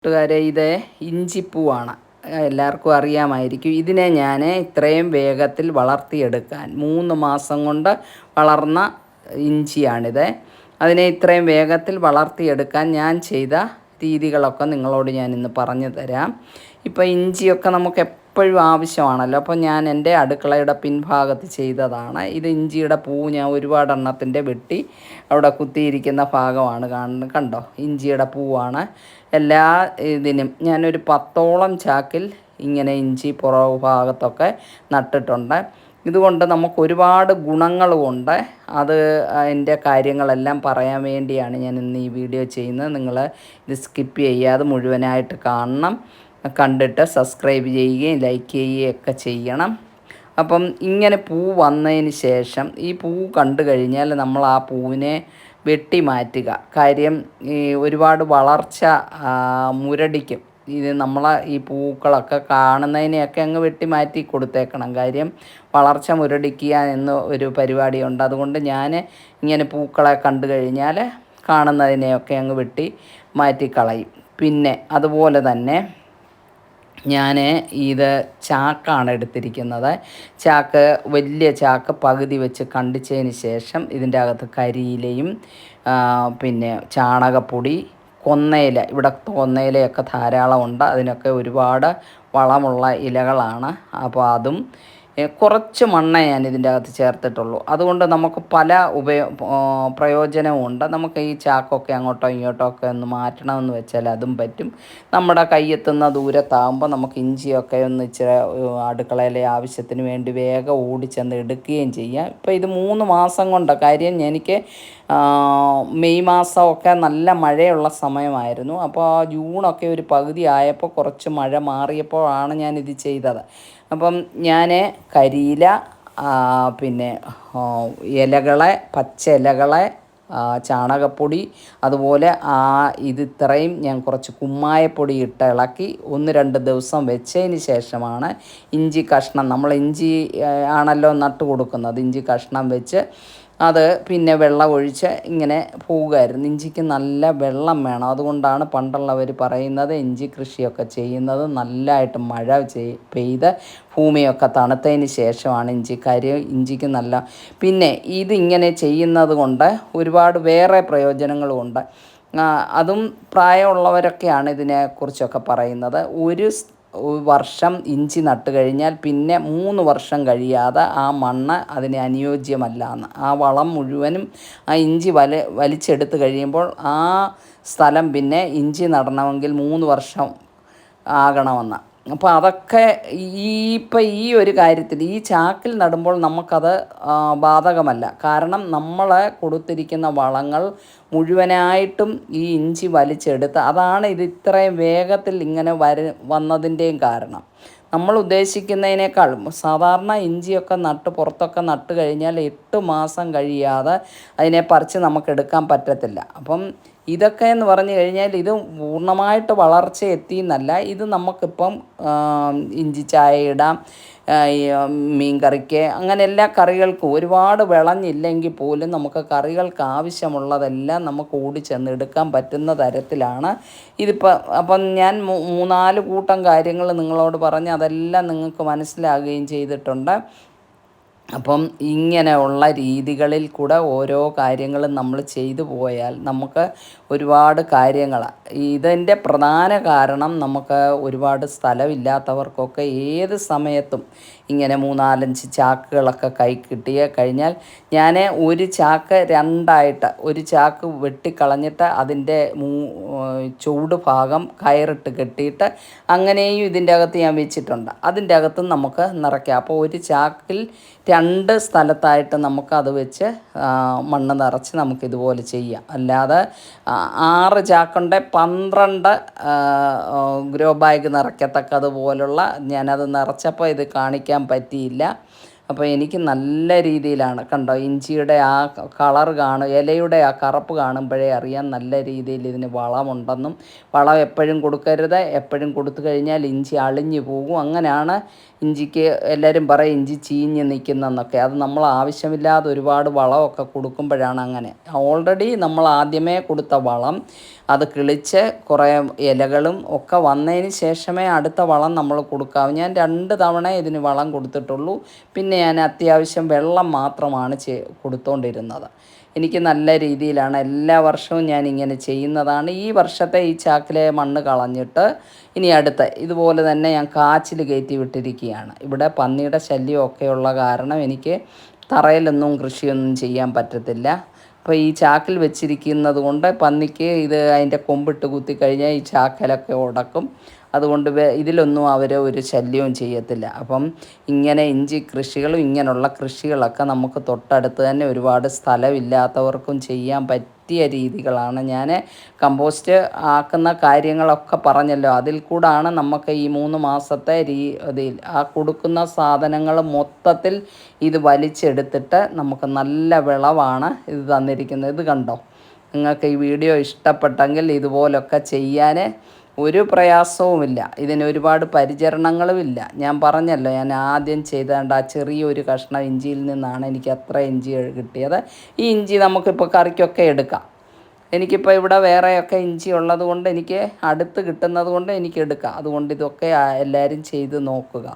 കൂട്ടുകാരെ, ഇത് ഇഞ്ചിപ്പൂവാണ്. എല്ലാവർക്കും അറിയാമായിരിക്കും. ഇതിനെ ഞാൻ ഇത്രയും വേഗത്തിൽ വളർത്തിയെടുക്കാൻ 3 മാസം കൊണ്ട് വളർന്ന ഇഞ്ചിയാണിത്. അതിനെ ഇത്രയും വേഗത്തിൽ വളർത്തിയെടുക്കാൻ ഞാൻ ചെയ്ത രീതികളൊക്കെ നിങ്ങളോട് ഞാൻ ഇന്ന് പറഞ്ഞു തരാം. ഇപ്പോൾ ഇഞ്ചിയൊക്കെ നമുക്ക് എപ്പോഴും ആവശ്യമാണല്ലോ. അപ്പോൾ ഞാൻ എൻ്റെ അടുക്കളയുടെ പിൻഭാഗത്ത് ചെയ്തതാണ്. ഇത് ഇഞ്ചിയുടെ പൂവ് ഞാൻ ഒരുപാട് എണ്ണത്തിൻ്റെ വെട്ടി അവിടെ കുത്തിയിരിക്കുന്ന ഭാഗമാണ് കാണുന്നത്. കണ്ടോ, ഇഞ്ചിയുടെ പൂവാണ്. എല്ലാ ഇതിനും ഞാനൊരു 10ഓളം ചാക്കിൽ ഇങ്ങനെ ഇഞ്ചി പുറകു ഭാഗത്തൊക്കെ നട്ടിട്ടുണ്ട്. ഇതുകൊണ്ട് നമുക്ക് ഒരുപാട് ഗുണങ്ങളുമുണ്ട്. അതിൻ്റെ കാര്യങ്ങളെല്ലാം പറയാൻ വേണ്ടിയാണ് ഞാൻ ഇന്ന് ഈ വീഡിയോ ചെയ്യുന്നത്. നിങ്ങൾ ഇത് സ്കിപ്പ് ചെയ്യാതെ മുഴുവനായിട്ട് കാണണം. കണ്ടിട്ട് സബ്സ്ക്രൈബ് ചെയ്യുകയും ലൈക്ക് ചെയ്യുകയും ഒക്കെ ചെയ്യണം. അപ്പം ഇങ്ങനെ പൂ വന്നതിന് ശേഷം ഈ പൂ കണ്ടു കഴിഞ്ഞാൽ നമ്മൾ ആ പൂവിനെ വെട്ടി മാറ്റുക. കാര്യം ഈ ഒരുപാട് വളർച്ച മുരടിക്കും. ഇത് നമ്മളെ ഈ പൂക്കളൊക്കെ കാണുന്നതിനെയൊക്കെ അങ്ങ് വെട്ടി മാറ്റി കൊടുത്തേക്കണം. കാര്യം വളർച്ച മുരടിക്കുക എന്ന ഒരു പരിപാടിയുണ്ട്. അതുകൊണ്ട് ഞാൻ ഇങ്ങനെ പൂക്കളെ കണ്ടു കഴിഞ്ഞാൽ കാണുന്നതിനെയൊക്കെ അങ്ങ് വെട്ടി മാറ്റിക്കളയും. പിന്നെ അതുപോലെ തന്നെ ഞാൻ ഇത് ചാക്കാണ് എടുത്തിരിക്കുന്നത്. ചാക്ക് വലിയ ചാക്ക് പകുതി വെച്ച് കണ്ടിച്ചതിന് ശേഷം ഇതിൻ്റെ അകത്ത് കരിയിലയും പിന്നെ ചാണകപ്പൊടി, കൊന്നയില, ഇവിടെ കൊന്നയിലയൊക്കെ ധാരാളമുണ്ട്. അതിനൊക്കെ ഒരുപാട് വളമുള്ള ഇലകളാണ്. അപ്പോൾ അതും കുറച്ച് മണ്ണേ ഞാൻ ഇതിൻ്റെ അകത്ത് ചേർത്തിട്ടുള്ളൂ. അതുകൊണ്ട് നമുക്ക് പല പ്രയോജനവുമുണ്ട്. നമുക്ക് ഈ ചാക്കൊക്കെ അങ്ങോട്ടോ ഇങ്ങോട്ടോ ഒക്കെ ഒന്ന് മാറ്റണമെന്ന് വെച്ചാൽ അതും പറ്റും. നമ്മുടെ കയ്യെത്തുന്ന ദൂരത്താകുമ്പോൾ നമുക്ക് ഇഞ്ചിയൊക്കെ ഒന്ന് ഇച്ചിരി അടുക്കളയിലെ ആവശ്യത്തിന് വേണ്ടി വേഗം ഓടിച്ചെന്ന് എടുക്കുകയും ചെയ്യാം. ഇപ്പോൾ ഇത് 3 മാസം കൊണ്ട്, കാര്യം എനിക്ക് മെയ് മാസമൊക്കെ നല്ല മഴയുള്ള സമയമായിരുന്നു. അപ്പോൾ ജൂണൊക്കെ ഒരു പകുതി ആയപ്പോൾ കുറച്ച് മഴ മാറിയപ്പോഴാണ് ഞാനിത് ചെയ്തത്. അപ്പം ഞാൻ കരിയില, പിന്നെ ഇലകളെ, പച്ച ഇലകളെ, ചാണകപ്പൊടി, അതുപോലെ ഇത് ഇത്രയും ഞാൻ കുറച്ച് കുമ്മായപ്പൊടി ഇട്ട് ഇളക്കി 1-2 ദിവസം വെച്ചതിന് ശേഷമാണ് ഇഞ്ചി കഷ്ണം, നമ്മൾ ഇഞ്ചി ആണല്ലോ നട്ട് കൊടുക്കുന്നത്, ഇഞ്ചി കഷ്ണം വെച്ച് അത് പിന്നെ വെള്ളം ഒഴിച്ച് ഇങ്ങനെ പോവുകയായിരുന്നു. ഇഞ്ചിക്ക് നല്ല വെള്ളം വേണം. അതുകൊണ്ടാണ് പണ്ടുള്ളവർ പറയുന്നത് ഇഞ്ചി കൃഷിയൊക്കെ ചെയ്യുന്നത് നല്ലതായിട്ട് മഴ പെയ്ത് ഭൂമിയൊക്കെ തണുത്തതിന് ശേഷമാണ് ഇഞ്ചിക്ക് നല്ല. പിന്നെ ഇതിങ്ങനെ ചെയ്യുന്നത് കൊണ്ട് ഒരുപാട് വേറെ പ്രയോജനങ്ങളുമുണ്ട്. അതും പ്രായമുള്ളവരൊക്കെയാണ് ഇതിനെക്കുറിച്ചൊക്കെ പറയുന്നത്. ഒരു വർഷം ഇഞ്ചി നട്ട് കഴിഞ്ഞാൽ പിന്നെ 3 വർഷം കഴിയാതെ ആ മണ്ണ് അതിന് അനുയോജ്യമല്ല എന്ന്. ആ വളം മുഴുവനും ആ ഇഞ്ചി വലിച്ചെടുത്ത് കഴിയുമ്പോൾ ആ സ്ഥലം പിന്നെ ഇഞ്ചി നടണമെങ്കിൽ 3 വർഷം ആകണമെന്ന്. അപ്പോൾ അതൊക്കെ ഈ ഒരു കാര്യത്തിൽ ഈ ചാക്കിൽ നടുമ്പോൾ നമുക്കത് ബാധകമല്ല. കാരണം നമ്മളെ കൊടുത്തിരിക്കുന്ന വളങ്ങൾ മുഴുവനായിട്ടും ഈ ഇഞ്ചി വലിച്ചെടുത്ത്, അതാണ് ഇത് ഇത്രയും വേഗത്തിൽ ഇങ്ങനെ വന്നതിൻ്റെയും കാരണം. നമ്മൾ ഉദ്ദേശിക്കുന്നതിനേക്കാൾ സാധാരണ ഇഞ്ചിയൊക്കെ പുറത്തൊക്കെ നട്ട് കഴിഞ്ഞാൽ 8 മാസം കഴിയാതെ അതിനെ പറിച്ച് നമുക്ക് എടുക്കാൻ പറ്റത്തില്ല. അപ്പം ഇതൊക്കെ എന്ന് പറഞ്ഞു കഴിഞ്ഞാൽ ഇത് പൂർണ്ണമായിട്ട് വളർച്ച എത്തിയെന്നല്ല. ഇത് നമുക്കിപ്പം ഇഞ്ചി ചായ ഇടാം, മീൻ കറിക്ക്, അങ്ങനെ എല്ലാ കറികൾക്കും ഒരുപാട് വിളഞ്ഞില്ലെങ്കിൽ പോലും നമുക്ക് കറികൾക്ക് ആവശ്യമുള്ളതെല്ലാം നമുക്ക് ഓടിച്ചെന്ന് എടുക്കാൻ പറ്റുന്ന തരത്തിലാണ് ഇതിപ്പോൾ. അപ്പം ഞാൻ 3-4 കൂട്ടം കാര്യങ്ങൾ നിങ്ങളോട് പറഞ്ഞ് അതെല്ലാം നിങ്ങൾക്ക് മനസ്സിലാകുകയും ചെയ്തിട്ടുണ്ട്. അപ്പം ഇങ്ങനെയുള്ള രീതികളിൽ കൂടെ ഓരോ കാര്യങ്ങളും നമ്മൾ ചെയ്തു പോയാൽ നമുക്ക് ഒരുപാട് കാര്യങ്ങൾ. ഇതിൻ്റെ പ്രധാന കാരണം നമുക്ക് ഒരുപാട് സ്ഥലമില്ലാത്തവർക്കൊക്കെ ഏത് സമയത്തും ഇങ്ങനെ 3-4-5 ചാക്കുകളൊക്കെ കൈ കിട്ടിയ കഴിഞ്ഞാൽ ഞാൻ ഒരു ചാക്ക് രണ്ടായിട്ട്, ഒരു ചാക്ക് വെട്ടിക്കളഞ്ഞിട്ട് അതിൻ്റെ ചൂട് ഭാഗം കയറിട്ട് കെട്ടിയിട്ട് അങ്ങനെയും ഇതിൻ്റെ അകത്ത് ഞാൻ വെച്ചിട്ടുണ്ട്. അതിൻ്റെ അകത്തും നമുക്ക് നിറയ്ക്കാം. അപ്പോൾ ഒരു ചാക്കിൽ 2 സ്ഥലത്തായിട്ട് നമുക്കത് വെച്ച് മണ്ണ് നിറച്ച് നമുക്കിതുപോലെ ചെയ്യാം. അല്ലാതെ 6 ചാക്കുണ്ട് 12 ഗ്രോ ബാഗ് നിറയ്ക്കത്തക്കതുപോലുള്ള, ഞാനത് നിറച്ചപ്പോൾ ഇത് കാണിക്കാൻ പറ്റിയില്ല. അപ്പോൾ എനിക്ക് നല്ല രീതിയിലാണ് കണ്ടോ, ഇഞ്ചിയുടെ ആ കളർ ഇലയുടെ ആ കറുപ്പ് കാണുമ്പോഴേ അറിയാം നല്ല രീതിയിൽ ഇതിന് വളമുണ്ടെന്നും. വളം എപ്പോഴും കൊടുക്കരുത്, എപ്പോഴും കൊടുത്തു കഴിഞ്ഞാൽ ഇഞ്ചി അളിഞ്ഞു പോകും. അങ്ങനെയാണ് ഇഞ്ചിക്ക് എല്ലാവരും പറയും ഇഞ്ചി ചീഞ്ഞ് നിൽക്കുന്നതെന്നൊക്കെ. അത് നമ്മൾ ആവശ്യമില്ലാതെ ഒരുപാട് വളമൊക്കെ കൊടുക്കുമ്പോഴാണ് അങ്ങനെ. ഓൾറെഡി നമ്മൾ ആദ്യമേ കൊടുത്ത വളം അത് കിളിച്ച് കുറേ ഇലകളും ഒക്കെ വന്നതിന് ശേഷമേ അടുത്ത വളം നമ്മൾ കൊടുക്കാവൂ. ഞാൻ 2 തവണ ഇതിന് വളം കൊടുത്തിട്ടുള്ളൂ. പിന്നെ ഞാൻ അത്യാവശ്യം വെള്ളം മാത്രമാണ് കൊടുത്തുകൊണ്ടിരുന്നത്. എനിക്ക് നല്ല രീതിയിലാണ് എല്ലാ വർഷവും ഞാൻ ഇങ്ങനെ ചെയ്യുന്നതാണ്. ഈ വർഷത്തെ ഈ ചാക്കിലെ മണ്ണ് കളഞ്ഞിട്ട് ഇനി അടുത്ത ഇതുപോലെ തന്നെ ഞാൻ കാച്ചിൽ കയറ്റി വിട്ടിരിക്കുകയാണ്. ഇവിടെ പന്നിയുടെ ശല്യമൊക്കെ ഉള്ള കാരണം എനിക്ക് തറയിലൊന്നും കൃഷിയൊന്നും ചെയ്യാൻ പറ്റത്തില്ല. അപ്പോൾ ഈ ചാക്കിൽ വെച്ചിരിക്കുന്നത് കൊണ്ട് പന്നിക്ക് അതിൻ്റെ കൊമ്പിട്ട് കുത്തിക്കഴിഞ്ഞാൽ ഈ ചാക്കലൊക്കെ ഉടക്കും. അതുകൊണ്ട് ഇതിലൊന്നും അവർ ഒരു ശല്യവും ചെയ്യത്തില്ല. അപ്പം ഇങ്ങനെ ഇഞ്ചി കൃഷികളും ഇങ്ങനെയുള്ള കൃഷികളൊക്കെ നമുക്ക് തൊട്ടടുത്ത് തന്നെ ഒരുപാട് സ്ഥലമില്ലാത്തവർക്കും ചെയ്യാൻ പറ്റിയ രീതികളാണ്. ഞാൻ കമ്പോസ്റ്റ് ആക്കുന്ന കാര്യങ്ങളൊക്കെ പറഞ്ഞല്ലോ, അതിൽ കൂടാണ് നമുക്ക് ഈ 3 മാസത്തെ ഇതിൽ ആ കൊടുക്കുന്ന സാധനങ്ങൾ മൊത്തത്തിൽ ഇത് വലിച്ചെടുത്തിട്ട് നമുക്ക് നല്ല വിളവാണ് ഇത് തന്നിരിക്കുന്നത്. ഇത് കണ്ടോ, നിങ്ങൾക്ക് ഈ വീഡിയോ ഇഷ്ടപ്പെട്ടെങ്കിൽ ഇതുപോലൊക്കെ ചെയ്യാൻ ഒരു പ്രയാസവുമില്ല. ഇതിന് ഒരുപാട് പരിചരണങ്ങളുമില്ല. ഞാൻ പറഞ്ഞല്ലോ, ഞാൻ ആദ്യം ചെയ്തേണ്ട ആ ചെറിയൊരു കഷ്ണം ഇഞ്ചിയിൽ നിന്നാണ് എനിക്ക് അത്ര ഇഞ്ചി കിട്ടിയത്. ഈ ഇഞ്ചി നമുക്കിപ്പോൾ കറിക്കൊക്കെ എടുക്കാം. എനിക്കിപ്പോൾ ഇവിടെ വേറെയൊക്കെ ഇഞ്ചി ഉള്ളത് കൊണ്ട് എനിക്ക് അടുത്ത് കിട്ടുന്നത് കൊണ്ട് എനിക്ക് എടുക്കാം. അതുകൊണ്ട് ഇതൊക്കെ എല്ലാവരും ചെയ്ത് നോക്കുക.